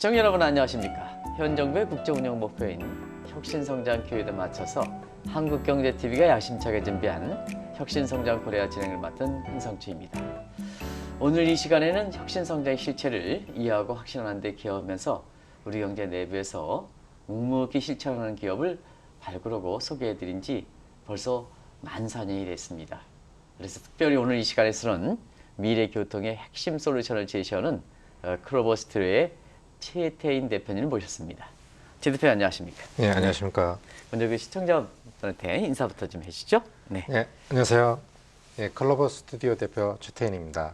시청자 여러분 안녕하십니까? 현 정부의 국정운영 목표인 혁신성장 기회에 맞춰서 한국경제TV가 야심차게 준비한 혁신성장 코리아 진행을 맡은 한성추입니다. 오늘 이 시간에는 혁신성장의 실체를 이해하고 확신하는 데 기여하면서 우리 경제 내부에서 묵묵히 실천하는 기업을 발굴하고 소개해드린 지 벌써 만 4년이 됐습니다. 그래서 특별히 오늘 이 시간에서는 미래 교통의 핵심 솔루션을 제시하는 클로버스트의 최태인 대표님을 모셨습니다. 최 대표 안녕하십니까? 네, 안녕하십니까? 먼저 그 시청자분한테 인사부터 좀 해주시죠. 네. 네, 안녕하세요. 네, 클로버 스튜디오 대표 최태인입니다.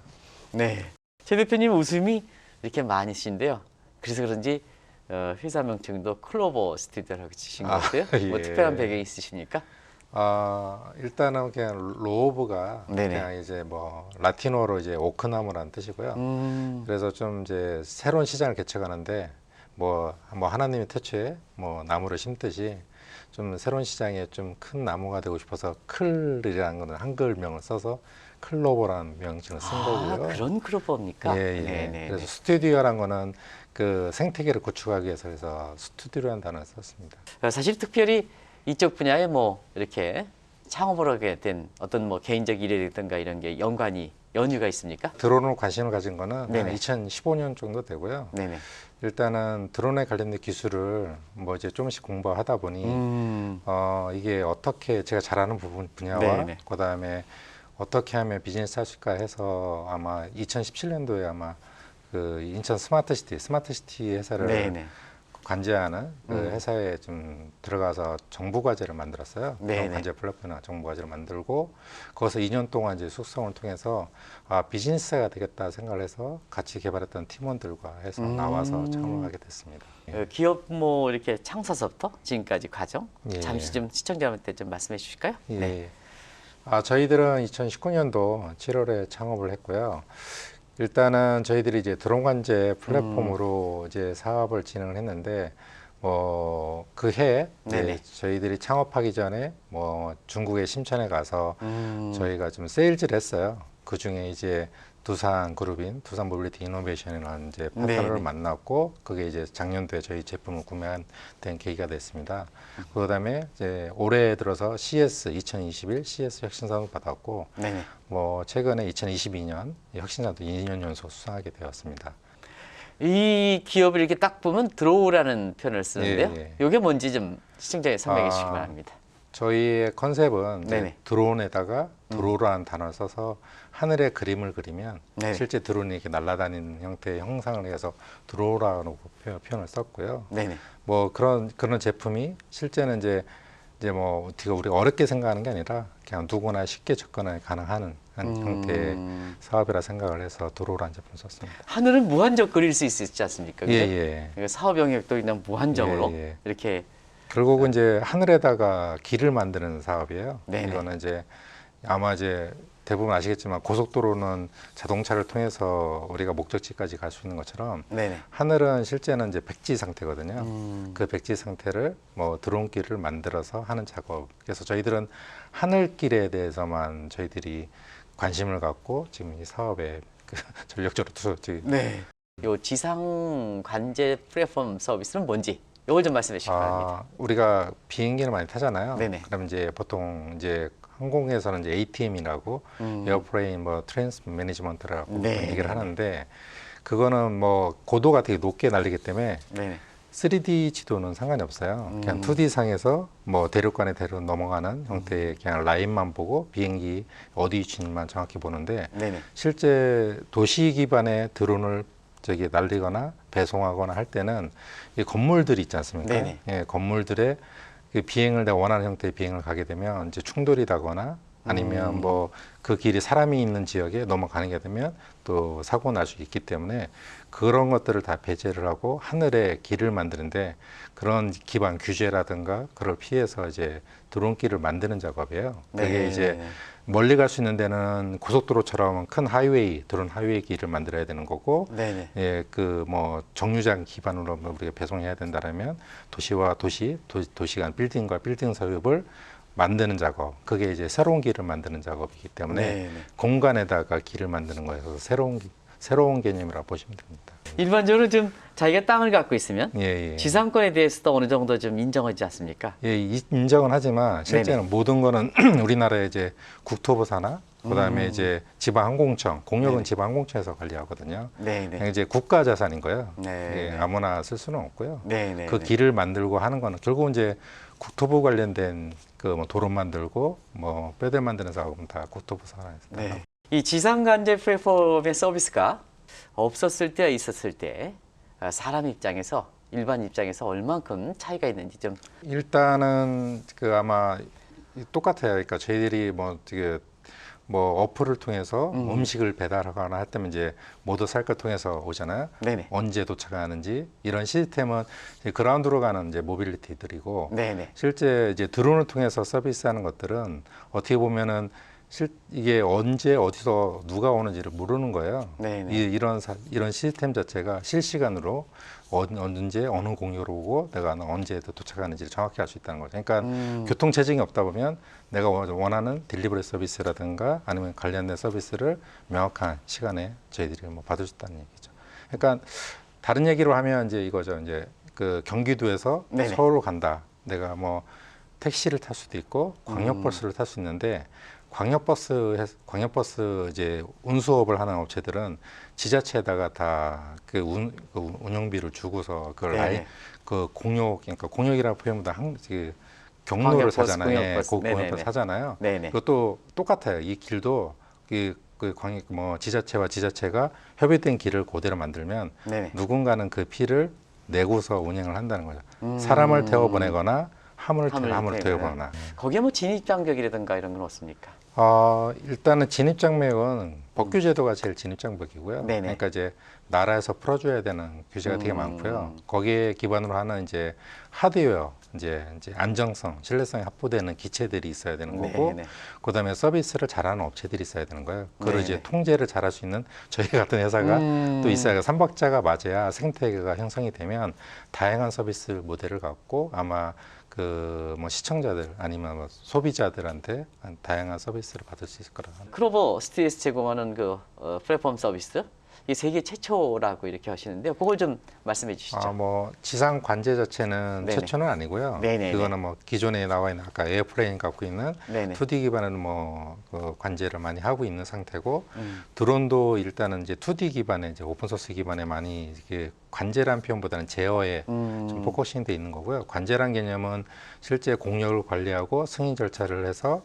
네. 최 대표님 웃음이 이렇게 많으신데요. 그래서 그런지 회사 명칭도 클로버 스튜디오라고 지신 것 같아요. 뭐 예. 특별한 배경이 있으십니까? 일단은 그냥 로브가 네네. 그냥 이제 뭐 라틴어로 이제 오크나무라는 뜻이고요. 그래서 좀 이제 새로운 시장을 개척하는데 뭐 하나님의 태초에 뭐 나무를 심듯이 좀 새로운 시장에 좀 큰 나무가 되고 싶어서 클이라는 거는 한글명을 써서 클로버라는 명칭을 쓴 거고요. 그런 클로버입니까? 예, 예. 네네. 그래서 스튜디오라는 거는 그 생태계를 구축하기 위해서 그래서 스튜디오라는 단어를 썼습니다. 사실 특별히 이쪽 분야에 뭐 이렇게 창업을 하게 된 어떤 뭐 개인적 일이라든가 이런 게 연유가 있습니까? 드론으로 관심을 가진 거는 네네. 2015년 정도 되고요. 네네. 일단은 드론에 관련된 기술을 뭐 이제 조금씩 공부하다 보니 이게 어떻게 제가 잘하는 분야와 네네. 그다음에 어떻게 하면 비즈니스 할 수 있을까 해서 아마 2017년도에 아마 그 인천 스마트시티 회사를 네네. 관제하는 그 회사에 좀 들어가서 정부 과제를 만들었어요. 네네. 그런 관제 플랫폼이나 정부 과제를 만들고 거기서 2년 동안 이제 숙성을 통해서 비즈니스가 되겠다 생각을 해서 같이 개발했던 팀원들과 해서 나와서 창업을 하게 됐습니다. 기업 뭐 이렇게 창사서부터 지금까지 과정 예. 잠시 좀 시청자한테 좀 말씀해 주실까요? 예. 네. 저희들은 2019년도 7월에 창업을 했고요. 일단은 저희들이 이제 드론 관제 플랫폼으로 이제 사업을 진행을 했는데 그 해 저희들이 창업하기 전에 뭐 중국의 심천에 가서 저희가 좀 세일즈를 했어요. 그 중에 이제 두산 그룹인 두산 모빌리티 이노베이션이라는 이제 파트너를 네네. 만났고 그게 이제 작년도에 저희 제품을 구매한 된 계기가 됐습니다. 그다음에 이제 올해 들어서 CS 2021 CS 혁신상을 받았고 네네. 뭐 최근에 2022년 혁신상도 2년 연속 수상하게 되었습니다. 이 기업을 이렇게 딱 보면 드로우라는 표현을 쓰는데요. 예. 이게 뭔지 좀 시청자에 설명해 주시기 바랍니다. 저희의 컨셉은 이제 네네. 드론에다가 드로우라는 단어를 써서 하늘에 그림을 그리면 네네. 실제 드론이 이렇게 날아다니는 형태의 형상을 해서 드로우라고 표현을 썼고요. 네네. 뭐 그런 제품이 실제는 이제 뭐 어떻게 우리가 어렵게 생각하는 게 아니라 그냥 누구나 쉽게 접근이 가능한 형태의 사업이라 생각을 해서 드로우라는 제품을 썼습니다. 하늘은 무한정 그릴 수 있지 않습니까? 예. 그러니까 사업 영역도 그냥 무한정으로 예. 이렇게 결국은 이제 하늘에다가 길을 만드는 사업이에요. 네네. 이거는 이제 아마 이제 대부분 아시겠지만 고속도로는 자동차를 통해서 우리가 목적지까지 갈 수 있는 것처럼 네네. 하늘은 실제는 이제 백지 상태거든요. 그 백지 상태를 뭐 드론길을 만들어서 하는 작업. 그래서 저희들은 하늘길에 대해서만 저희들이 관심을 갖고 지금 이 사업에 전력적으로 네. 요 지상 관제 플랫폼 서비스는 뭔지 이걸 좀 말씀해 주시기 바랍니다. 우리가 비행기를 많이 타잖아요. 네네. 그럼 이제 보통 이제 항공에서는 이제 ATM이라고 에어플레인 뭐 트랜스 매니지먼트라고 네. 얘기를 하는데 그거는 뭐 고도가 되게 높게 날리기 때문에 네네. 3D 지도는 상관이 없어요. 그냥 2D 상에서 뭐 대륙간에 넘어가는 형태의 그냥 라인만 보고 비행기 어디 위치만 정확히 보는데 네네. 실제 도시 기반의 드론을 날리거나 배송하거나 할 때는 이 건물들이 있지 않습니까? 네네. 예, 건물들의 그 비행을 내가 원하는 형태의 비행을 가게 되면 이제 충돌이 나거나 아니면 뭐 그 길이 사람이 있는 지역에 넘어가게 되면 또 사고 날 수 있기 때문에 그런 것들을 다 배제를 하고 하늘에 길을 만드는데 그런 기반 규제라든가 그걸 피해서 이제 드론길을 만드는 작업이에요. 그게 네. 이제 멀리 갈 수 있는 데는 고속도로처럼 큰 하이웨이, 드론 하이웨이 길을 만들어야 되는 거고, 네네. 예, 그 뭐 정류장 기반으로 우리가 배송해야 된다라면 도시와 도시 간 빌딩과 빌딩 사이를 만드는 작업, 그게 이제 새로운 길을 만드는 작업이기 때문에 네네. 공간에다가 길을 만드는 거여서 새로운 새로운 개념이라고 보시면 됩니다. 일반적으로 좀 자기가 땅을 갖고 있으면 예, 예. 지상권에 대해서도 어느 정도 좀 인정하지 않습니까? 예, 인정은 하지만 실제는 네네. 모든 거는 우리나라의 이제 국토부사나 그다음에 이제 지방항공청, 공역은 네네. 지방항공청에서 관리하거든요. 네네. 이제 국가 자산인 거예요. 네. 예, 아무나 쓸 수는 없고요. 네네. 그 길을 만들고 하는 거는 결국 이제 국토부 관련된 그 뭐 도로 만들고 뭐 뼈대 만드는 작업은 다 국토부 산하에서. 네. 이 지상관제 플랫폼의 서비스가 없었을 때와 있었을 때 사람 입장에서 일반 입장에서 얼만큼 차이가 있는지 좀. 일단은 그 아마 똑같아요. 그러니까 저희들이 뭐 되게 뭐 어플을 통해서 음식을 배달하거나 할 때면 이제 모두 쌀걸 통해서 오잖아요. 네네. 언제 도착하는지 이런 시스템은 이제 그라운드로 가는 이제 모빌리티들이고 네네. 실제 이제 드론을 통해서 서비스하는 것들은 어떻게 보면은 이게 언제 어디서 누가 오는지를 모르는 거예요. 네네. 이런 시스템 자체가 실시간으로 언제 어느 공유로 오고 내가 언제 도착하는지를 정확히 알 수 있다는 거죠. 그러니까 교통 체증이 없다 보면 내가 원하는 딜리버리 서비스라든가 아니면 관련된 서비스를 명확한 시간에 저희들이 뭐 받을 수 있다는 얘기죠. 그러니까 다른 얘기로 하면 이제 이거죠. 이제 그 경기도에서 네네. 서울로 간다. 내가 뭐 택시를 탈 수도 있고 광역버스를 탈 수 있는데 광역버스 이제 운수업을 하는 업체들은 지자체에다가 다 그 운영비를 주고서 그걸 네네. 아예 그 그러니까 공역이라는 표현보다 그 경로를 광역버스, 사잖아요. 공역버스. 네네네. 공역버스 사잖아요. 네네. 그것도 똑같아요. 이 길도 그 광역 뭐 지자체와 지자체가 협의된 길을 그대로 만들면 네네. 누군가는 그 피를 내고서 운행을 한다는 거죠. 사람을 태워 보내거나 화물을 태우거나. 태워보거나. 거기에 뭐 진입장벽이라든가 이런 건 없습니까? 일단은 진입장벽은 법규제도가 제일 진입장벽이고요. 네네. 그러니까 이제 나라에서 풀어줘야 되는 규제가 되게 많고요. 거기에 기반으로 하는 이제 하드웨어, 이제 안정성, 신뢰성이 확보되는 기체들이 있어야 되는 거고, 네네. 그다음에 서비스를 잘하는 업체들이 있어야 되는 거예요. 그걸 네네. 이제 통제를 잘할 수 있는 저희 같은 회사가 또 있어야 삼박자가 맞아야 생태계가 형성이 되면 다양한 서비스 모델을 갖고 아마 그 뭐 시청자들 아니면 뭐 소비자들한테 다양한 서비스를 받을 수 있을 거라. 크로버 스튜디오에서 제공하는 그 플랫폼 서비스 이 세계 최초라고 이렇게 하시는데요. 그걸 좀 말씀해 주시죠. 뭐 지상 관제 자체는 네네. 최초는 아니고요. 네네네. 그거는 뭐 기존에 나와 있는 아까 에어플레인 갖고 있는 네네. 2D 기반은 그 관제를 많이 하고 있는 상태고 드론도 일단은 이제 2D 기반의 이제 오픈 소스 기반에 많이 이게 관제란 표현보다는 제어에 좀 포커싱돼 있는 거고요. 관제란 개념은 실제 공역을 관리하고 승인 절차를 해서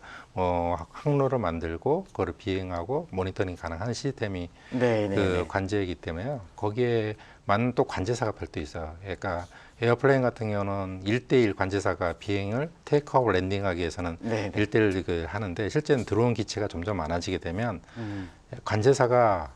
항로를 만들고 그거를 비행하고 모니터링 가능한 시스템이 네네. 그 관제이기 때문에요. 거기에 맞는 또 관제사가 별도 있어요. 그러니까 에어플레인 같은 경우는 1대1 관제사가 비행을 테이크아웃 랜딩하기 위해서는 네네. 1대1 그 하는데 실제는 드론 기체가 점점 많아지게 되면 관제사가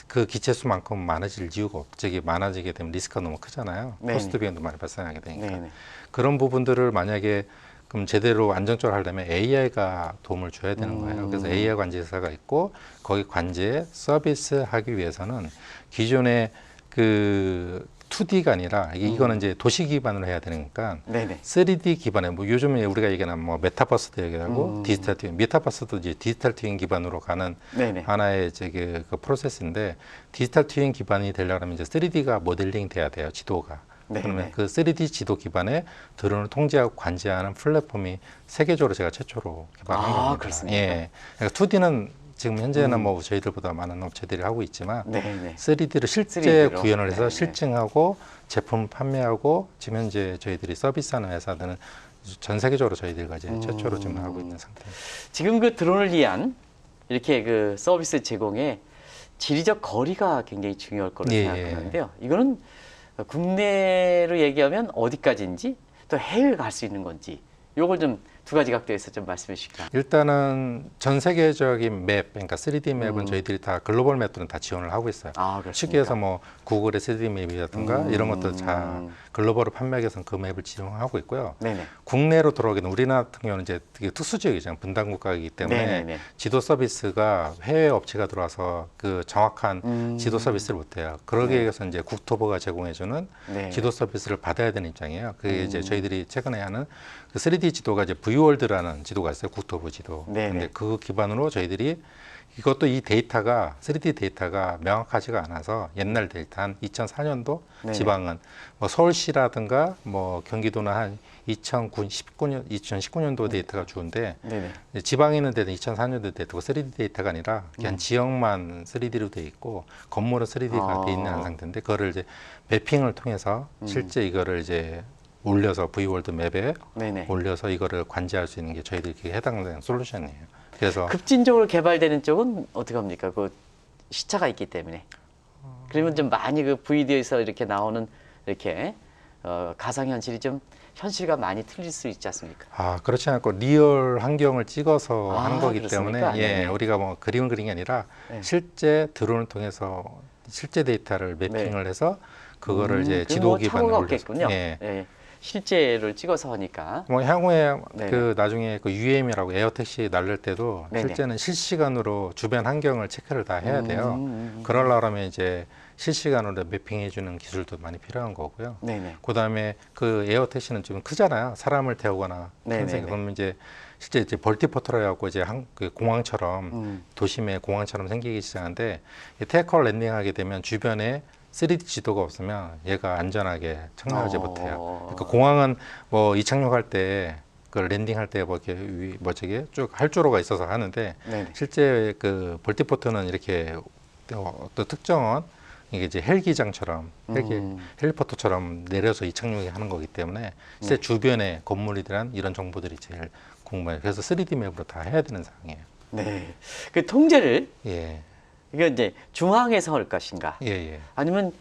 그 기체 수만큼 많아질 이유가 없지. 많아지게 되면 리스크가 너무 크잖아요. 네네. 코스트 비용도 많이 발생하게 되니까. 네네. 그런 부분들을 만약에 그럼 제대로 안정적으로 하려면 AI가 도움을 줘야 되는 거예요. 그래서 AI 관제사가 있고 거기 관제 서비스 하기 위해서는 기존의 그 2D가 아니라 이거는 이제 도시 기반으로 해야 되니까 네네. 3D 기반의 뭐 요즘에 우리가 얘기하는 뭐 메타버스도 얘기하고 디지털 트윈, 메타버스도 이제 디지털 트윈 기반으로 가는 네네. 하나의 이제 그 프로세스인데 디지털 트윈 기반이 되려면 이제 3D가 모델링 돼야 돼요. 지도가. 네네. 그러면 그 3D 지도 기반의 드론을 통제하고 관제하는 플랫폼이 세계적으로 제가 최초로 개발한 겁니다. 그렇습니까? 예. 그러니까 2D는 지금 현재는 뭐 저희들보다 많은 업체들이 하고 있지만 네네. 3D를 실제 3D 로. 구현을 해서 네네. 실증하고 제품 판매하고 지금 현재 저희들이 서비스하는 회사들은 전 세계적으로 저희들과 이제 최초로 지금 하고 있는 상태입니다. 지금 그 드론을 위한 이렇게 그 서비스 제공에 지리적 거리가 굉장히 중요할 거로 예, 생각하는데요. 이거는 국내로 얘기하면 어디까지인지 또 해외에 갈 수 있는 건지 요걸 좀 두 가지 각도에서 좀 말씀해 주실까요? 일단은 전 세계적인 맵, 그러니까 3D 맵은 저희들이 다 글로벌 맵들은 다 지원을 하고 있어요. 그렇습니까? 쉽게 해서 뭐 구글의 3D 맵이라든가 이런 것들 다 글로벌을 판매하기 위해서는 그 맵을 지원하고 있고요. 네네. 국내로 들어오기는 우리나라 같은 경우는 이제 되게 특수 지역이잖아요. 분단 국가이기 때문에 네네네. 지도 서비스가 해외 업체가 들어와서 그 정확한 지도 서비스를 못해요. 그러기 네. 위해서 이제 국토부가 제공해주는 네. 지도 서비스를 받아야 되는 입장이에요. 그게 이제 저희들이 최근에 하는 그 3D 지도가 이제 V월드라는 지도가 있어요. 국토부 지도. 네네. 근데 그 기반으로 저희들이 이것도 이 데이터가 3D 데이터가 명확하지가 않아서 옛날 데이터 한 2004년도 네네. 지방은 뭐 서울시라든가 뭐 경기도는 한 2019년도 데이터가 주인데 네네. 지방에 있는 데는 2004년도 데이터고 3D 데이터가 아니라 그냥 지역만 3D로 돼 있고 건물은 3D가 돼 있는 상태인데 그거를 이제 매핑을 통해서 실제 이거를 이제 올려서 V월드 맵에 네네. 올려서 이거를 관제할 수 있는 게 저희들이 해당되는 솔루션이에요. 그래서 급진적으로 개발되는 쪽은 어떻게 합니까? 그 시차가 있기 때문에. 그러면 좀 많이 그 VD에서 이렇게 나오는 이렇게 가상현실이 좀 현실과 많이 틀릴 수 있지 않습니까? 그렇지 않고 리얼 환경을 찍어서 하는 거기 그렇습니까? 때문에 네네. 우리가 뭐 그림을 그린 게 아니라 네. 실제 드론을 통해서 실제 데이터를 매핑을 해서 그거를 이제 그럼 지도 뭐 기반에 착오가 올려서 없겠군요. 예. 실제를 찍어서 하니까. 뭐 향후에 네네. 그 나중에 그 UAM이라고 에어택시 날릴 때도 네네. 실제는 실시간으로 주변 환경을 체크를 다 해야 돼요. 음. 그러려면 이제 실시간으로 매핑해 주는 기술도 많이 필요한 거고요. 네네. 그다음에 그 에어택시는 좀 크잖아요. 사람을 태우거나 네네네. 그러면 이제 실제 이제 벌티포터라 해갖고 이제 그 공항처럼 도심의 공항처럼 생기기 시작하는데 테이크오프 랜딩하게 되면 주변에 3D 지도가 없으면 얘가 안전하게 착륙하지 못해요. 그러니까 공항은 뭐 이착륙할 때 그 랜딩할 때 뭐 이렇게 저기 쭉 활주로가 있어서 하는데 네네. 실제 그 벌티포트는 이렇게 또 특정한 이게 이제 헬기장처럼 헬리포터처럼 내려서 이착륙이 하는 거기 때문에 실제 주변의 건물이란 이런 정보들이 제일 궁금해요. 그래서 3D 맵으로 다 해야 되는 상황이에요. 네. 그 통제를 예, 이거 이제 중앙에서 할 것인가? 예, 예. 아니면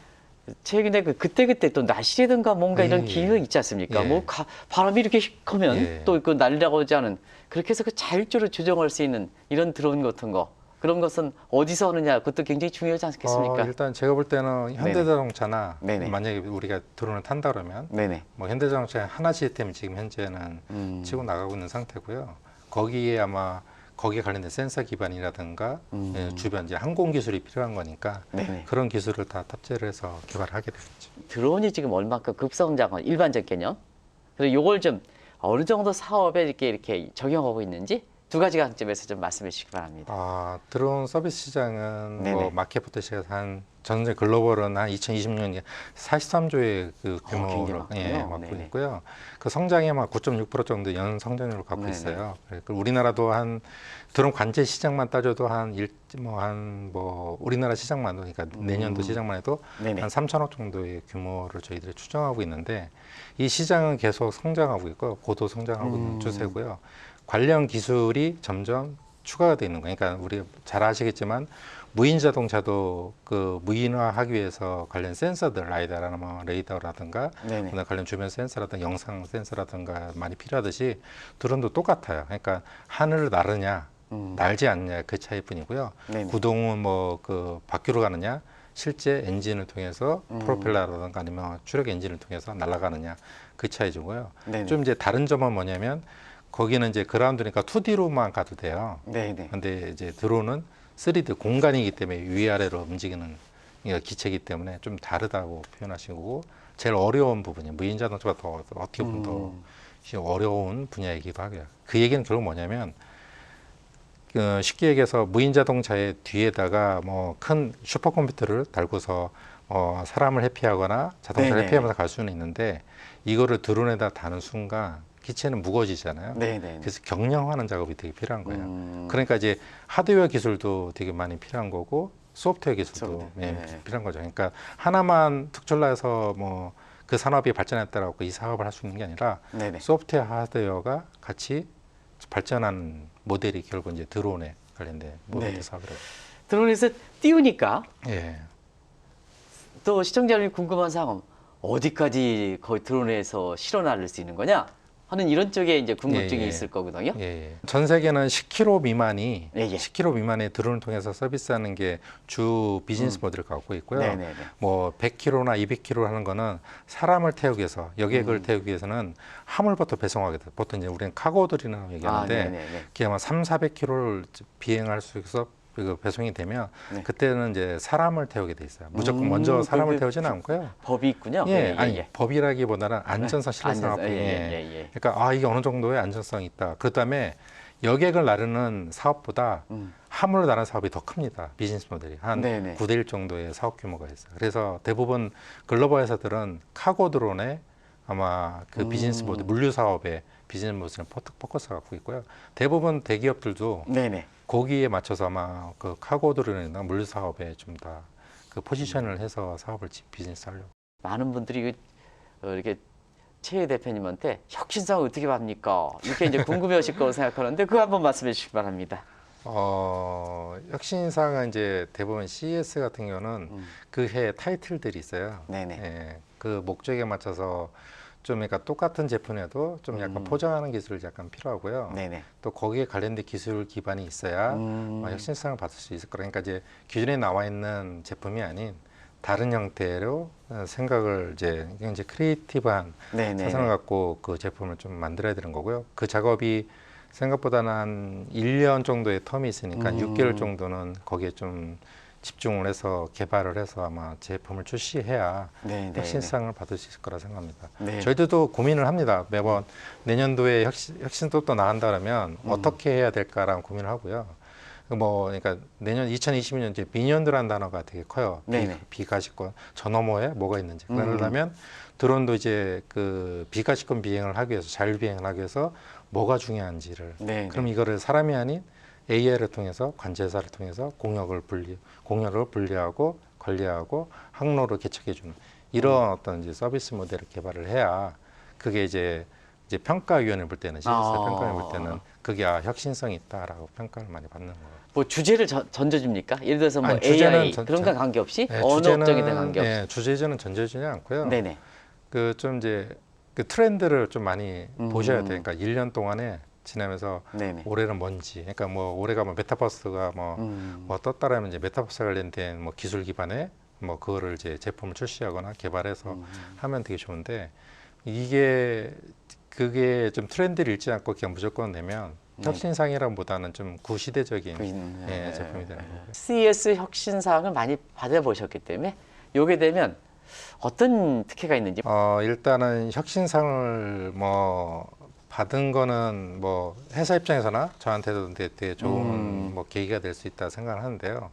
최근에 그때그때 또 날씨라든가 뭔가 이런 예, 기후 있지 않습니까? 예. 뭐 바람이 이렇게 휙 하면 예. 또 그 날리라고 하지 않은 그렇게 해서 그 자율적으로 조정할 수 있는 이런 드론 같은 거 그런 것은 어디서 하느냐 그것도 굉장히 중요하지 않겠습니까? 일단 제가 볼 때는 현대자동차나 네네. 만약에 우리가 드론을 탄다 그러면 네네. 뭐 현대자동차의 하나 시스템이 지금 현재는 치고 나가고 있는 상태고요. 거기에 아마 거기에 관련된 센서 기반이라든가 주변 이제 항공 기술이 필요한 거니까 네네. 그런 기술을 다 탑재를 해서 개발하게 되겠죠. 드론이 지금 얼마큼 급성장한 일반적 개념 그리고 요걸 좀 어느 정도 사업에 이렇게 적용하고 있는지 두 가지 관점에서 좀 말씀해 주시기 바랍니다. 드론 서비스 시장은 네네. 뭐 마켓부터 시작해서 한 전체 글로벌은 한 2020년에 43조의 그 규모로 굉장히 많군요. 맡고 네네. 있고요. 그 성장이 막 9.6% 정도 연 성장률을 갖고 네네. 있어요. 그리고 우리나라도 한 드론 관제 시장만 따져도 우리나라 시장만 그러니까 내년도 시장만 해도 네네. 한 3천억 정도의 규모를 저희들이 추정하고 있는데 이 시장은 계속 성장하고 있고 고도 성장하고 있는 추세고요. 관련 기술이 점점 추가가 되어 있는 거예요. 그러니까 우리 잘 아시겠지만 무인 자동차도 그 무인화하기 위해서 관련 센서들 레이더라든가 네네. 그다음 관련 주변 센서라든가 영상 센서라든가 많이 필요하듯이 드론도 똑같아요. 그러니까 하늘을 나르냐 날지 않냐 그 차이뿐이고요. 네네. 구동은 뭐 그 바퀴로 가느냐 실제 엔진을 통해서 프로펠러라든가 아니면 추력 엔진을 통해서 날아가느냐 그 차이고요. 네네. 좀 이제 다른 점은 뭐냐면 거기는 이제 그라운드니까 2D로만 가도 돼요. 네네. 근데 이제 드론은 3D 공간이기 때문에 위아래로 움직이는 기체이기 때문에 좀 다르다고 표현하신 거고 제일 어려운 부분이 무인 자동차가 더 어떻게 보면 더 어려운 분야이기도 하고요. 그 얘기는 결국 뭐냐면 쉽게 얘기해서 무인 자동차의 뒤에다가 뭐 큰 슈퍼컴퓨터를 달고서 사람을 회피하거나 자동차를 네네. 회피하면서 갈 수는 있는데 이거를 드론에다 다는 순간 기체는 무거워지잖아요. 네네. 그래서 경량화하는 작업이 되게 필요한 거예요. 그러니까 이제 하드웨어 기술도 되게 많이 필요한 거고 소프트웨어 기술도 필요한 거죠. 그러니까 하나만 특출나서 뭐 그 산업이 발전했다라고 이 사업을 할 수 있는 게 아니라 네네. 소프트웨어 하드웨어가 같이 발전한 모델이 결국 이제 드론에 관련된 모델 네. 사업이라고. 드론에서 띄우니까 예. 또 시청자님이 궁금한 사항은 어디까지 거의 드론에서 실어 날릴 수 있는 거냐 하는 이런 쪽에 이제 궁금증이 예, 예. 있을 거거든요. 예. 전 세계는 10km 미만이 예, 예. 10km 미만의 드론을 통해서 서비스하는 게 주 비즈니스 모델을 갖고 있고요. 네네네. 뭐 100km나 200km 하는 거는 사람을 태우기 위해서 여객을 태우기 위해서는 화물부터 배송하게 돼. 보통 이제 우리는 카고들이라고 얘기하는데 네네네. 그게 아마 300~400km를 비행할 수 있어서 그 배송이 되면 네. 그때는 이제 사람을 태우게 돼 있어요. 무조건 먼저 사람을 그게 태우지는 않고요. 법이 있군요. 예, 아니 법이라기보다는 안전성 신뢰성 안전성, 앞에 예. 그러니까 이게 어느 정도의 안전성이 있다. 그다음에 여객을 나르는 사업보다 화물로 나는 사업이 더 큽니다. 비즈니스 모델이 한 네네. 9대1 정도의 사업 규모가 있어요. 그래서 대부분 글로벌 회사들은 카고 드론에 아마 그 비즈니스 모델, 물류 사업에 비즈니스 모델을 포커스 갖고 있고요. 대부분 대기업들도 네네. 거기에 맞춰서 아마 그 카고 드론이나 물류 사업에 좀 다 그 포지션을 해서 사업을 비즈니스 하려고. 많은 분들이 이렇게 최 대표님한테 혁신상 어떻게 합니까? 이렇게 이제 궁금해하실 거라고 생각하는데 그거 한번 말씀해 주시기 바랍니다. 혁신상은 이제 대부분 CES 같은 경우는 그 해 타이틀들이 있어요. 네네. 예, 그 목적에 맞춰서 좀 그러니까 똑같은 제품에도 좀 약간 포장하는 기술이 약간 필요하고요. 네네. 또 거기에 관련된 기술 기반이 있어야 혁신상을 받을 수 있을 거라. 그러니까 이제 기존에 나와 있는 제품이 아닌 다른 형태로 생각을 이제 크리에이티브한 네네. 사상을 갖고 그 제품을 좀 만들어야 되는 거고요. 그 작업이 생각보다는 한 1년 정도의 텀이 있으니까 6개월 정도는 거기에 좀 집중을 해서 개발을 해서 아마 제품을 출시해야 네네. 혁신상을 받을 수 있을 거라 생각합니다. 네. 저희들도 고민을 합니다. 매번 내년도에 혁신도 또 나간다면 어떻게 해야 될까라는 고민을 하고요. 그러니까 내년 2022년 이제 비니언드라는 단어가 되게 커요. 네네. 비가시권 저 너머에 뭐가 있는지. 그러려면 드론도 이제 그 비가시권 비행을 하기 위해서 자율 비행을 하기 위해서 뭐가 중요한지를. 네네. 그럼 이거를 사람이 아닌 AI를 통해서 관제사를 통해서 공역을 분리하고 관리하고 항로를 개척해 주는 이런 어떤 이제 서비스 모델을 개발을 해야 그게 이제 평가위원회 볼 때는 CS 평가위원회 볼 때는 그게 혁신성이 있다라고 평가를 많이 받는 거예요. 뭐 주제를 전제줍니까? 예를 들어서 뭐 아니, AI 그런 거 관계없이 네, 어느 업종이든 관계없이. 네, 주제는 전제주지 않고요. 네네. 그 좀 이제 그 트렌드를 좀 많이 보셔야 돼요. 그러니까 1년 동안에 지나면서 네네. 올해는 뭔지, 그러니까 뭐 올해가 뭐 메타버스가 뭐 떴다라면 이제 메타버스 관련된 뭐 기술 기반의 뭐 그거를 이제 제품을 출시하거나 개발해서 하면 되게 좋은데 그게 좀 트렌드를 읽지 않고 그냥 무조건 내면 혁신상이라기보다는 좀 구시대적인 제품이 되는 거고요. CES 혁신상을 많이 받아보셨기 때문에 요게 되면 어떤 특혜가 있는지. 일단은 혁신상을 뭐 받은 거는 뭐 회사 입장에서나 저한테도 되게 좋은 뭐 계기가 될 수 있다 생각을 하는데요.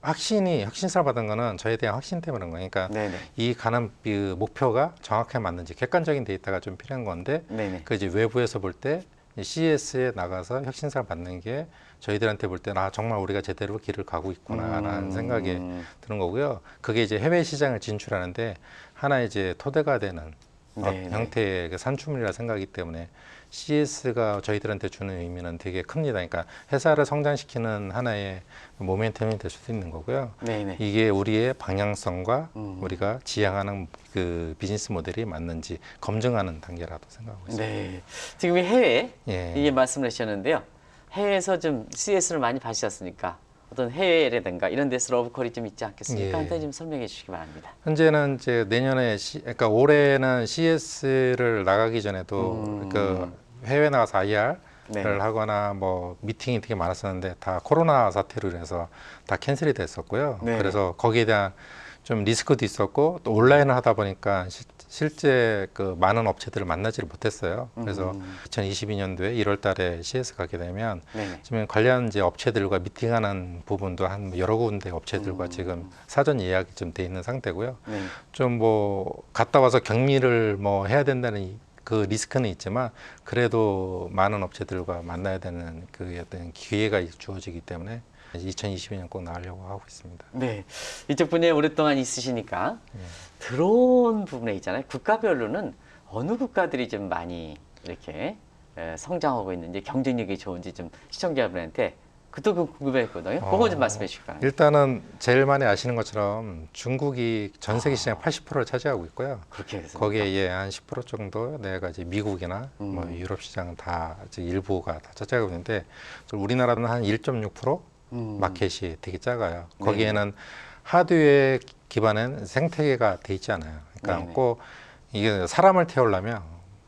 혁신상을 받은 거는 저에 대한 확신 때문에 그런 거예요. 그러니까 네네. 이 가는 그 목표가 정확하게 맞는지 객관적인 데이터가 좀 필요한 건데 네네. 그 이제 외부에서 볼 때 CES에 나가서 혁신상을 받는 게 저희들한테 볼 때는 정말 우리가 제대로 길을 가고 있구나라는 생각이 드는 거고요. 그게 이제 해외 시장을 진출하는데 하나의 이제 토대가 되는 형태의 그 산출물이라 생각이기 때문에 CES가 저희들한테 주는 의미는 되게 큽니다. 그러니까 회사를 성장시키는 하나의 모멘텀이 될 수도 있는 거고요. 네네. 이게 우리의 방향성과 우리가 지향하는 그 비즈니스 모델이 맞는지 검증하는 단계라고 생각하고 있습니다. 네. 지금 이 해외 예. 이게 말씀을 하셨는데요. 해외에서 좀 CS를 많이 받으셨으니까 어떤 해외라든가 이런 데서 러브콜이 좀 있지 않겠습니까? 예. 간단히 좀 설명해 주시기 바랍니다. 현재는 이제 내년에 그러니까 올해는 CS를 나가기 전에도 그 해외 나가서 IR을 네. 하거나 뭐 미팅이 되게 많았었는데 다 코로나 사태로 인해서 다 캔슬이 됐었고요. 네. 그래서 거기에 대한 좀 리스크도 있었고 또 온라인을 하다 보니까 실제 그 많은 업체들을 만나지를 못했어요. 그래서 2022년도에 1월 달에 CS 가게 되면 네네. 지금 관련 이제 업체들과 미팅하는 부분도 한 여러 군데 업체들과 지금 사전 예약이 좀 돼 있는 상태고요. 네. 좀 뭐 갔다 와서 격리를 뭐 해야 된다는 그 리스크는 있지만 그래도 많은 업체들과 만나야 되는 그 어떤 기회가 주어지기 때문에 2022년 꼭 나가려고 하고 있습니다. 네. 이쪽 분야에 오랫동안 있으시니까 드론 부분에 있잖아요. 국가별로는 어느 국가들이 좀 많이 이렇게 성장하고 있는지 경쟁력이 좋은지 좀 시청자분한테 그것도 궁금했거든요. 그거 좀 말씀해 주시기 바랍니다. 일단은 제일 많이 아시는 것처럼 중국이 전 세계 시장 80%를 차지하고 있고요. 그렇게 해서 거기에 한 10% 정도 내가 이제 미국이나 뭐 유럽 시장은 다 이제 일부가 다 차지하고 있는데 우리나라는 한 1.6% 마켓이 되게 작아요. 거기에는 하드웨어 기반은 생태계가 돼 있지 않아요. 그러니까 네네. 꼭 이게 사람을 태우려면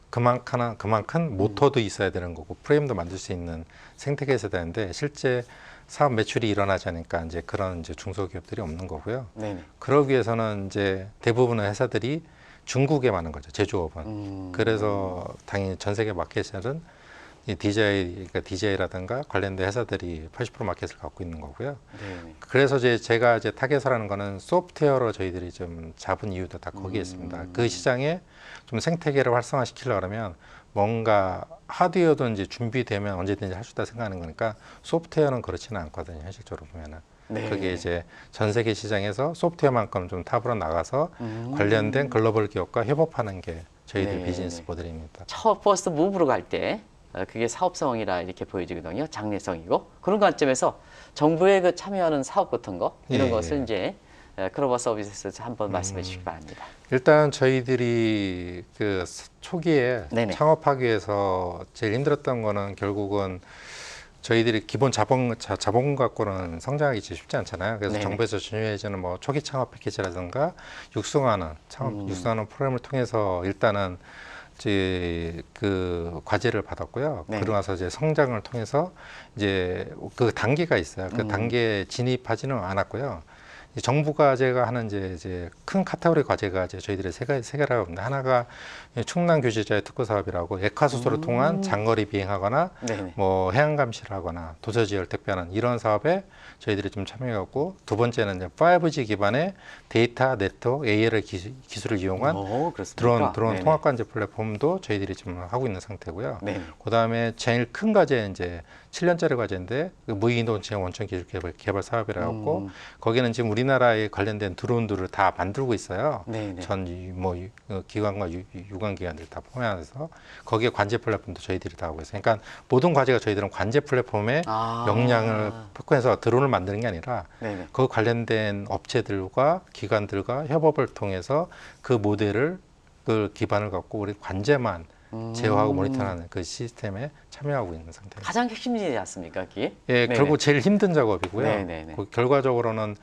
그만큼 모터도 있어야 되는 거고 프레임도 만들 수 있는 생태계가 있어야 되는데 실제 사업 매출이 일어나지 않으니까 이제 그런 이제 중소기업들이 없는 거고요. 네네. 그러기 위해서는 이제 대부분의 회사들이 중국에 많은 거죠. 제조업은. 그래서 당연히 전 세계 마켓은 이 DJI, 그러니까 DJI라든가 관련된 회사들이 80% 마켓을 갖고 있는 거고요. 네. 그래서 제가 타겟을 하는 거는 소프트웨어로 저희들이 좀 잡은 이유도 다 거기에 있습니다. 그 시장에 좀 생태계를 활성화시키려고 하면 뭔가 하드웨어도 이제 준비되면 언제든지 할 수 있다 생각하는 거니까 소프트웨어는 그렇지는 않거든요. 현실적으로 보면은. 네. 그게 이제 전 세계 시장에서 소프트웨어만큼 좀 탑으로 나가서 관련된 글로벌 기업과 협업하는 게 저희들 네. 비즈니스 모델입니다. 첫 퍼스트 무브로 갈 때 그게 사업성이라 이렇게 보여지거든요. 장래성이고 그런 관점에서 정부의 그 참여하는 사업 같은 거 이런 예, 것을 예. 이제 클로버 서비스에서 한번 말씀해 주시기 바랍니다. 일단 저희들이 그 초기에 네네. 창업하기 위해서 제일 힘들었던 거는 결국은 저희들이 기본 자본 갖고는 성장하기 쉽지 않잖아요. 그래서 네네. 정부에서 준비해주는 뭐 초기 창업 패키지라든가 육성하는 프로그램을 통해서 일단은 이제 그 과제를 받았고요. 네네. 그러고 나서 이제 성장을 통해서 이제 그 단계가 있어요. 그 단계에 진입하지는 않았고요. 이 정부가 제가 하는 이제 큰 카테고리 과제가 이제 저희들의 세 개라고 합니다. 하나가 충남 교제자의 특구 사업이라고 액화수소를 통한 장거리 비행하거나 네네. 뭐 해양 감시를 하거나 도서지열 택배하는 이런 사업에 저희들이 좀 참여해갖고, 두 번째는 이제 5G 기반의 데이터 네트워크 AL 기술을 이용한 오, 그렇습니까? 드론 네네. 통합관제 플랫폼도 저희들이 지금 하고 있는 상태고요. 네. 그다음에 제일 큰 과제 이제 7년짜리 과제인데 그 무인도체 원천 기술 개발 사업이라고 거기는 지금 우리나라에 관련된 드론들을 다 만들고 있어요. 네네. 뭐 기관과 유관 기관들 다 포함해서 거기에 관제 플랫폼도 저희들이 다 하고 있어요. 그러니까 모든 과제가 저희들은 관제 플랫폼에 역량을 포커해서 드론을 만드는 게 아니라 네네. 그 관련된 업체들과 기관들과 협업을 통해서 그 모델을 그 기반을 갖고 우리 관제만 제어하고 모니터하는 그 시스템에 참여하고 있는 상태입니다. 가장 핵심이지 않습니까, 그게? 예, 네네. 결국 제일 힘든 작업이고요. 네네네. 그 결과적으로는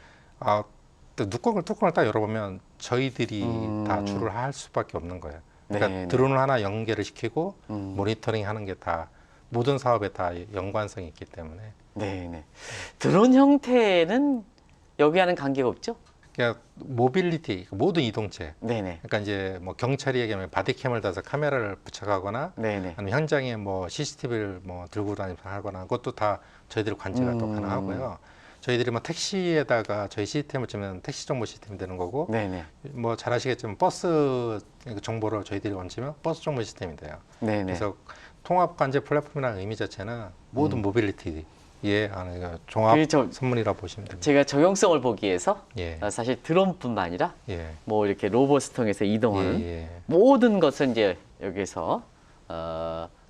또 뚜껑을 딱 열어보면 저희들이 다 주를 할 수밖에 없는 거예요. 그러니까 네네. 드론을 하나 연결을 시키고 모니터링 하는 게 다 모든 사업에 다 연관성이 있기 때문에. 네네. 드론 형태는 여기와는 관계가 없죠? 그러니까 모빌리티, 모든 이동체. 네네. 그러니까 이제 뭐 경찰이 얘기하면 바디캠을 달아서 카메라를 부착하거나 네네. 아니면 현장에 뭐 CCTV를 뭐 들고 다니면서 하거나 그것도 다 저희들이 관제가 또 가능하고요. 저희들이 뭐 택시에다가 저희 시스템을 주면 택시 정보 시스템이 되는 거고, 네네. 뭐 잘 아시겠지만 버스 정보를 저희들이 얹으면 버스 정보 시스템이 돼요. 네네. 그래서 통합 관제 플랫폼이라는 의미 자체는 모든 모빌리티의 종합 그렇죠. 선물이라 보시면 됩니다. 제가 적용성을 보기 위해서 예. 사실 드론뿐만 아니라 예. 뭐 이렇게 로봇을 통해서 이동하는 예. 모든 것을 이제 여기서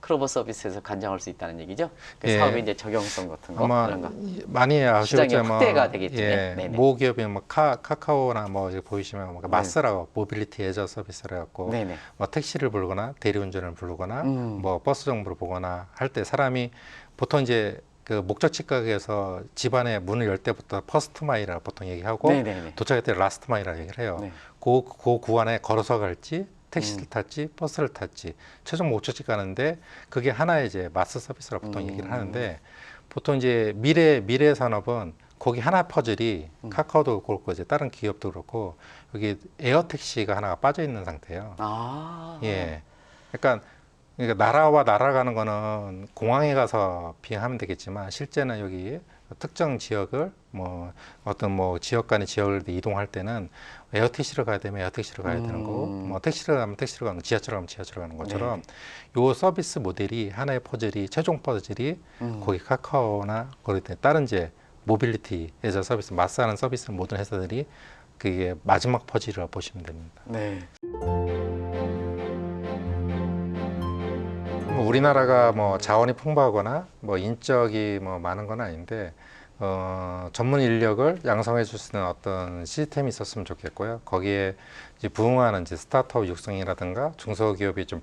클로버 서비스에서 관장할 수 있다는 얘기죠. 그 예. 사업의 이제 적용성 같은 거 아마 그런 거. 많이 시장의 아시겠지만 확대가 되겠죠. 예, 네네. 모 기업이 뭐 카카오나 뭐 이렇게 보이시면 뭐 마스라고 모빌리티 애저 서비스를 해갖고 네네. 뭐 택시를 부르거나 대리운전을 부르거나 뭐 버스 정보를 보거나 할 때 사람이 보통 이제 그 목적지 가게에서 집안에 문을 열 때부터 퍼스트 마일이라고 보통 얘기하고 네네네. 도착할 때 라스트 마일이라고 얘기를 해요. 네. 그 구간에 걸어서 갈지 택시를 탔지 버스를 탔지 최종 목적지 가는데 그게 하나의 이제 마스 서비스라고 보통 얘기를 하는데, 보통 이제 미래 산업은 거기 하나 퍼즐이 카카오도 그렇고 이제 다른 기업도 그렇고 여기 에어 택시가 하나가 빠져 있는 상태예요. 예. 그러니까 나라와 날아가는 거는 공항에 가서 비행하면 되겠지만 실제는 여기 특정 지역을 뭐 어떤 뭐 지역 간의 지역을 이동할 때는 에어 택시로 가야 되면 에어 택시로 가야 되는 거고, 뭐 택시로 가면 택시로 가는 거, 지하철로 가면 지하철로 가는 것처럼 요 서비스 모델이 하나의 퍼즐이 최종 퍼즐이 거기 카카오나 거기 다른 이제 모빌리티 애저 서비스 마스하는 서비스 모든 회사들이 그게 마지막 퍼즐이라고 보시면 됩니다. 네. 뭐 우리나라가 뭐 자원이 풍부하거나 뭐 인적이 뭐 많은 건 아닌데 전문 인력을 양성해 줄 수 있는 어떤 시스템이 있었으면 좋겠고요. 거기에 이제 부응하는 이제 스타트업 육성이라든가 중소기업이 좀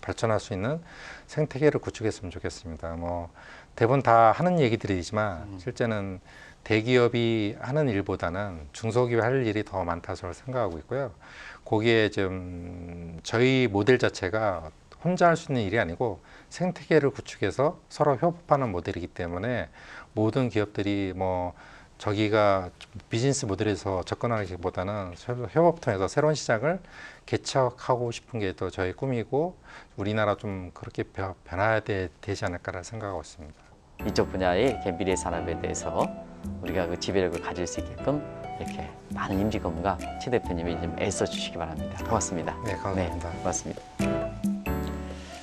발전할 수 있는 생태계를 구축했으면 좋겠습니다. 뭐 대부분 다 하는 얘기들이지만 실제는 대기업이 하는 일보다는 중소기업이 할 일이 더 많다고 저는 생각하고 있고요. 거기에 좀 저희 모델 자체가 혼자 할 수 있는 일이 아니고 생태계를 구축해서 서로 협업하는 모델이기 때문에 모든 기업들이 뭐 저기가 비즈니스 모델에서 접근하기보다는 협업 통해서 새로운 시장을 개척하고 싶은 게 또 저희 꿈이고 우리나라 좀 그렇게 변화해야 되지 않을까라 생각하고 있습니다. 이쪽 분야의 미래 산업에 대해서 우리가 그 지배력을 가질 수 있게끔 이렇게 많은 임직원과 최 대표님이 좀 애써 주시기 바랍니다. 고맙습니다. 네, 감사합니다. 네, 고맙습니다.